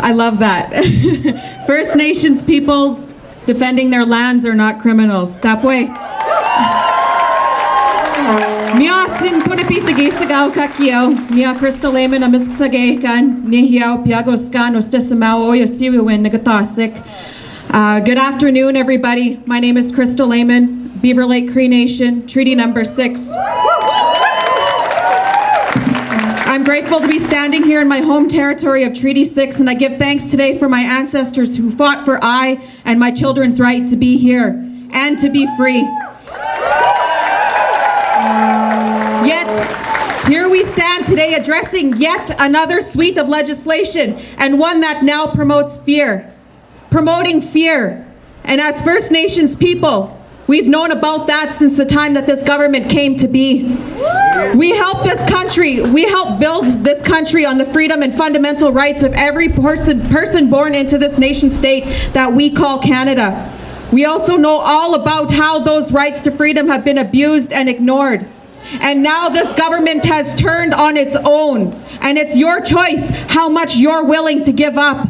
I love that. First Nations peoples defending their lands are not criminals. Tapwe. Mia sin punapitagisigaw kakiao, Mia Crystal Lameman amisksagekan, Nihiao piagoskan ostesamao oyosiwiwin nagatasik. Good afternoon, everybody. My name is Crystal Lameman, Beaver Lake Cree Nation, Treaty Number 6. I'm grateful to be standing here in my home territory of Treaty 6, and I give thanks today for my ancestors who fought for I and my children's right to be here and to be free. Yet, here we stand today addressing yet another suite of legislation, and one that now promotes fear. Promoting fear. And as First Nations people, we've known about that since the time that this government came to be. We helped this country, we helped build this country on the freedom and fundamental rights of every person born into this nation state that we call Canada. We also know all about how those rights to freedom have been abused and ignored. And now this government has turned on its own, and it's your choice how much you're willing to give up.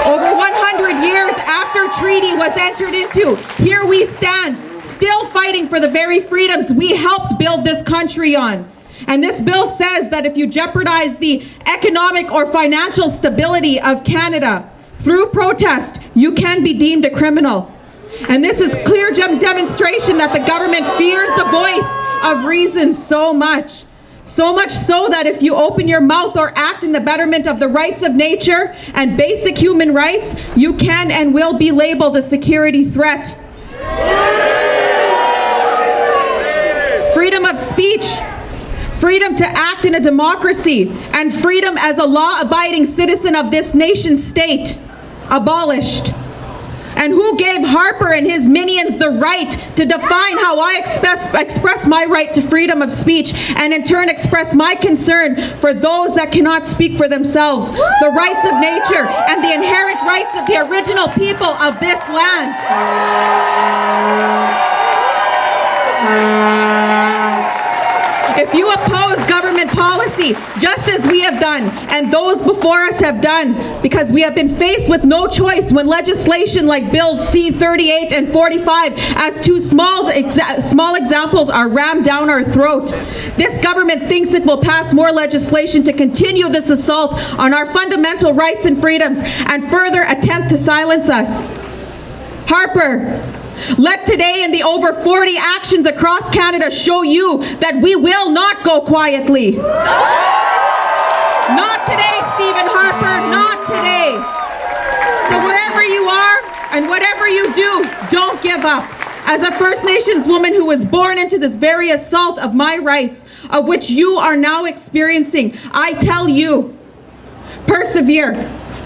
Over 100 years after treaty was entered into, here we stand, still fighting for the very freedoms we helped build this country on. And this bill says that if you jeopardize the economic or financial stability of Canada through protest, you can be deemed a criminal. And this is clear demonstration that the government fears the voice of reason so much. So much so that if you open your mouth or act in the betterment of the rights of nature and basic human rights, you can and will be labeled a security threat. Freedom of speech, freedom to act in a democracy, and freedom as a law-abiding citizen of this nation state, abolished. And who gave Harper and his minions the right to define how I express my right to freedom of speech, and in turn express my concern for those that cannot speak for themselves, the rights of nature and the inherent rights of the original people of this land? If you oppose government policy, just as we have done, and those before us have done, because we have been faced with no choice when legislation like Bills C-38 and 45, as two small examples, are rammed down our throat. This government thinks it will pass more legislation to continue this assault on our fundamental rights and freedoms, and further attempt to silence us. Harper, let today and the over 40 actions across Canada show you that we will not go quietly. Not today, Stephen Harper, not today. So wherever you are and whatever you do, don't give up. As a First Nations woman who was born into this very assault of my rights, of which you are now experiencing, I tell you, persevere,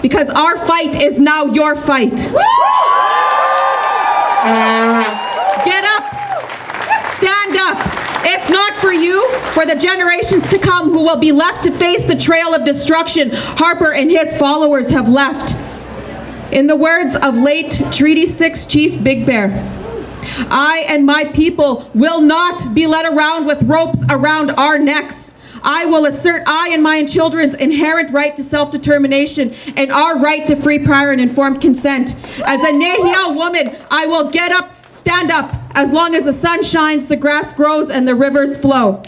because our fight is now your fight. Get up, stand up, if not for you, for the generations to come who will be left to face the trail of destruction Harper and his followers have left. In the words of late Treaty 6 Chief Big Bear, I and my people will not be led around with ropes around our necks. I will assert I and my children's inherent right to self-determination and our right to free, prior, and informed consent. As a Nehiyao woman, I will get up, stand up. As long as the sun shines, the grass grows, and the rivers flow.